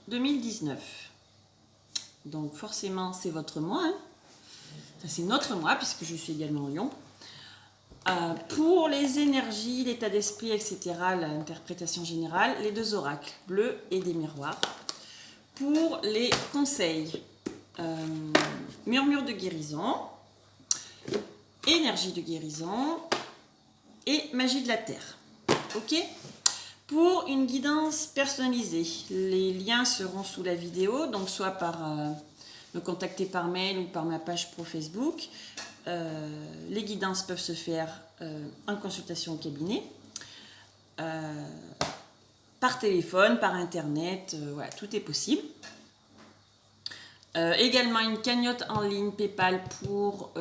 2019. Donc forcément, c'est votre mois. Hein. Enfin, c'est notre mois, puisque je suis également en Lion. Pour les énergies, l'état d'esprit, etc., l'interprétation générale, les deux oracles, bleu et des miroirs. Pour les conseils, murmure de guérison, énergie de guérison et magie de la terre. Ok ? Pour une guidance personnalisée, les liens seront sous la vidéo, donc soit par me contacter par mail ou par ma page pro Facebook. Les guidances peuvent se faire en consultation au cabinet, par téléphone, par internet, voilà, tout est possible. Également une cagnotte en ligne PayPal pour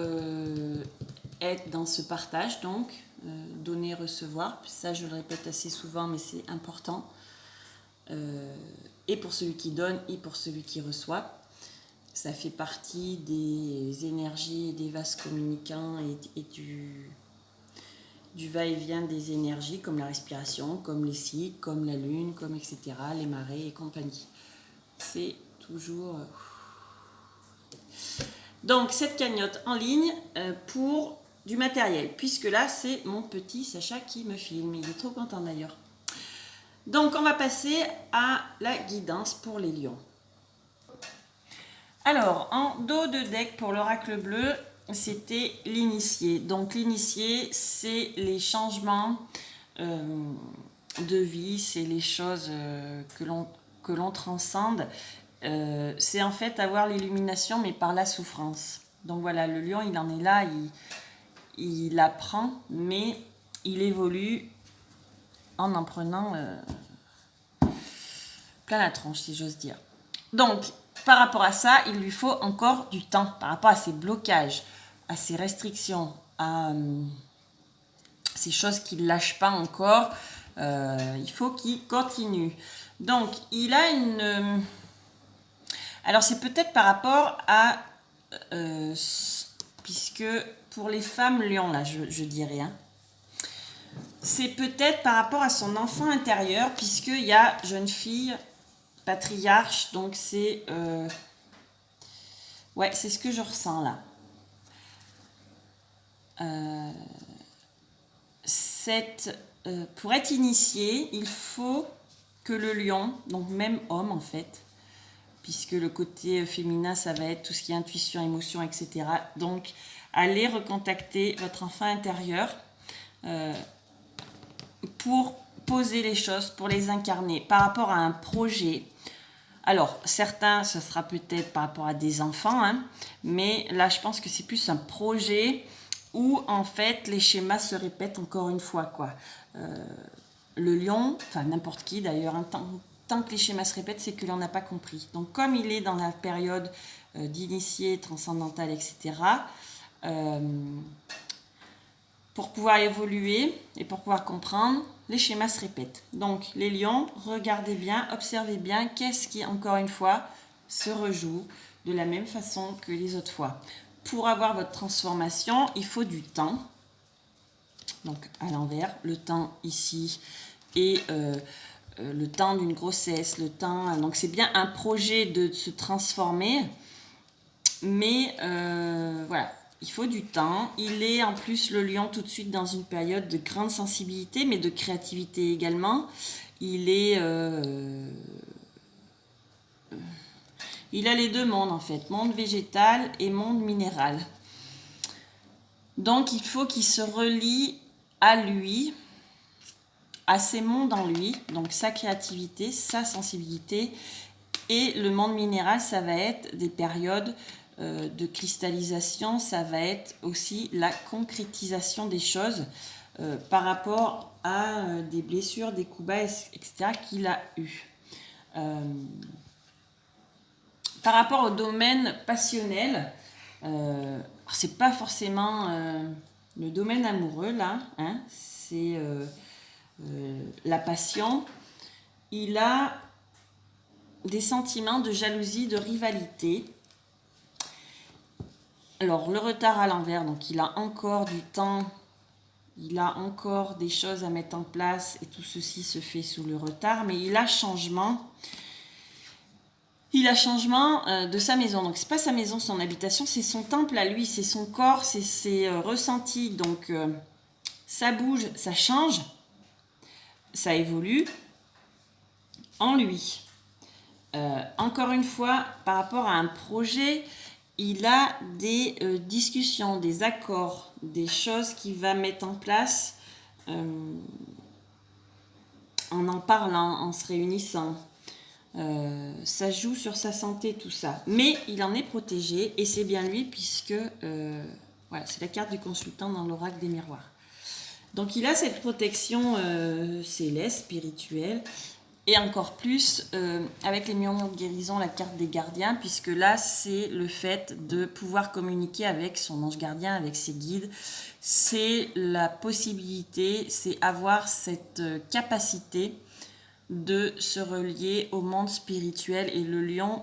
être dans ce partage, donc donner, recevoir. Ça, je le répète assez souvent, mais c'est important. Et pour celui qui donne et pour celui qui reçoit. Ça fait partie des énergies et des vases communicants et du va-et-vient des énergies, comme la respiration, comme les cycles, comme la lune, comme etc., les marées et compagnie. C'est toujours... Donc, cette cagnotte en ligne pour du matériel, puisque là, c'est mon petit Sacha qui me filme. Il est trop content d'ailleurs. Donc, on va passer à la guidance pour les lions. Alors, en dos de deck pour l'oracle bleu, c'était l'initié. Donc, l'initié, c'est les changements de vie, c'est les choses que l'on transcende. C'est en fait avoir l'illumination, mais par la souffrance. Donc voilà, le lion, il en est là, il apprend, mais il évolue en prenant plein la tronche, si j'ose dire. Donc, par rapport à ça, il lui faut encore du temps, par rapport à ces blocages, à ces restrictions, à ces choses qu'il ne lâche pas encore. Il faut qu'il continue. Donc, il a une... Alors, c'est peut-être par rapport à... puisque pour les femmes lions, là, je dirais, hein, c'est peut-être par rapport à son enfant intérieur, puisqu'il y a jeune fille, patriarche, donc c'est... ouais, c'est ce que je ressens là. Pour être initié, il faut que le lion, donc même homme en fait, puisque le côté féminin, ça va être tout ce qui est intuition, émotion, etc. Donc, allez recontacter votre enfant intérieur pour poser les choses, pour les incarner par rapport à un projet. Alors, certains, ce sera peut-être par rapport à des enfants, hein, mais là, je pense que c'est plus un projet où, en fait, les schémas se répètent encore une fois, quoi. Le lion, enfin n'importe qui d'ailleurs, hein, tant que les schémas se répètent, c'est que l'on n'a pas compris. Donc, comme il est dans la période d'initié, transcendantal, etc., pour pouvoir évoluer et pour pouvoir comprendre, les schémas se répètent. Donc, les lions, regardez bien, observez bien qu'est-ce qui, encore une fois, se rejoue de la même façon que les autres fois. Pour avoir votre transformation, il faut du temps. Donc, à l'envers, le temps ici et le temps d'une grossesse, le temps... Donc, c'est bien un projet de se transformer, mais voilà. Il faut du temps. Il est en plus le lion tout de suite dans une période de grande sensibilité, mais de créativité également. Il a les deux mondes en fait, monde végétal et monde minéral. Donc il faut qu'il se relie à lui, à ses mondes en lui, donc sa créativité, sa sensibilité. Et le monde minéral, ça va être des périodes de cristallisation, ça va être aussi la concrétisation des choses par rapport à des blessures, des coups bas, etc. qu'il a eu. Par rapport au domaine passionnel, c'est pas forcément le domaine amoureux là, hein, c'est la passion. Il a des sentiments de jalousie, de rivalité. Alors, le retard à l'envers, donc il a encore du temps, il a encore des choses à mettre en place et tout ceci se fait sous le retard, mais il a changement. Il a changement de sa maison. Donc, c'est pas sa maison, son habitation, c'est son temple à lui, c'est son corps, c'est ses ressentis. Donc, ça bouge, ça change, ça évolue en lui. Encore une fois, par rapport à un projet, il a des discussions, des accords, des choses qu'il va mettre en place en parlant, en se réunissant. Ça joue sur sa santé, tout ça. Mais il en est protégé et c'est bien lui puisque voilà, c'est la carte du consultant dans l'oracle des miroirs. Donc il a cette protection céleste, spirituelle. Et encore plus avec les murmures de guérison, la carte des gardiens, puisque là, c'est le fait de pouvoir communiquer avec son ange gardien, avec ses guides. C'est la possibilité, c'est avoir cette capacité de se relier au monde spirituel. Et le lion,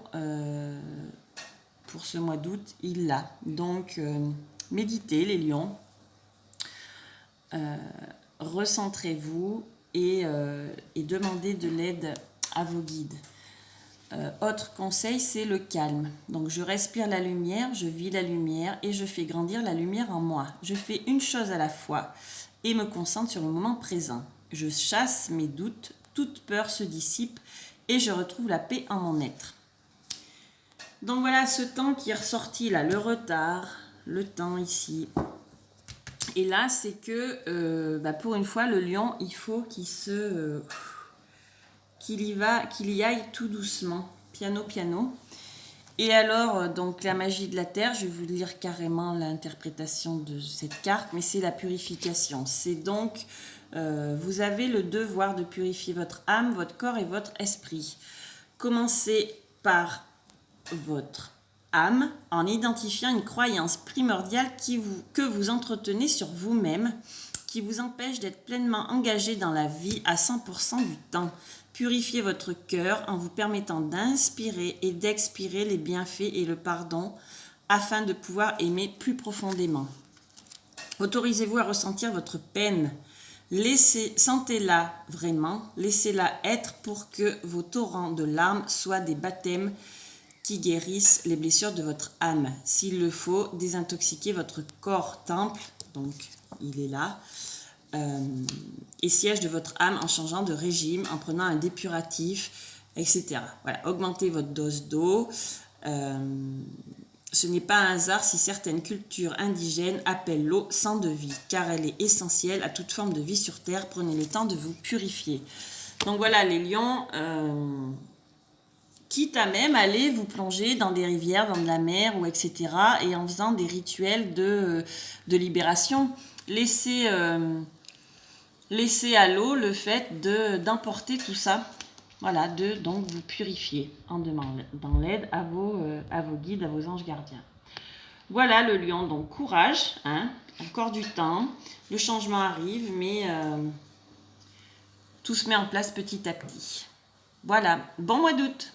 pour ce mois d'août, il l'a. Donc, méditez les lions, recentrez-vous. Et demander de l'aide à vos guides. Autre conseil, c'est le calme. Donc je respire la lumière, je vis la lumière et je fais grandir la lumière en moi. Je fais une chose à la fois et me concentre sur le moment présent. Je chasse mes doutes, toute peur se dissipe et je retrouve la paix en mon être. Donc voilà ce temps qui est ressorti là, le retard, le temps ici. Et là, c'est que pour une fois, le lion, il faut qu'il y aille tout doucement, piano, piano. Et alors, donc la magie de la terre, je vais vous lire carrément l'interprétation de cette carte, mais c'est la purification. C'est donc, vous avez le devoir de purifier votre âme, votre corps et votre esprit. Commencez par votre âme en identifiant une croyance primordiale que vous entretenez sur vous-même, qui vous empêche d'être pleinement engagé dans la vie à 100% du temps. Purifiez votre cœur en vous permettant d'inspirer et d'expirer les bienfaits et le pardon afin de pouvoir aimer plus profondément. Autorisez-vous à ressentir votre peine. Sentez-la vraiment, laissez-la être pour que vos torrents de larmes soient des baptêmes qui guérissent les blessures de votre âme. S'il le faut, désintoxiquez votre corps temple, donc il est là, et siège de votre âme en changeant de régime, en prenant un dépuratif, etc. Voilà, augmentez votre dose d'eau. Ce n'est pas un hasard si certaines cultures indigènes appellent l'eau sang de vie, car elle est essentielle à toute forme de vie sur Terre. Prenez le temps de vous purifier. Donc voilà, les lions... quitte à même aller vous plonger dans des rivières, dans de la mer, ou etc. Et en faisant des rituels de libération. Laissez à l'eau le fait d'emporter tout ça. Voilà, donc vous purifier en demandant l'aide à vos guides, à vos anges gardiens. Voilà le lion, donc courage, hein, encore du temps. Le changement arrive, mais tout se met en place petit à petit. Voilà, bon mois d'août!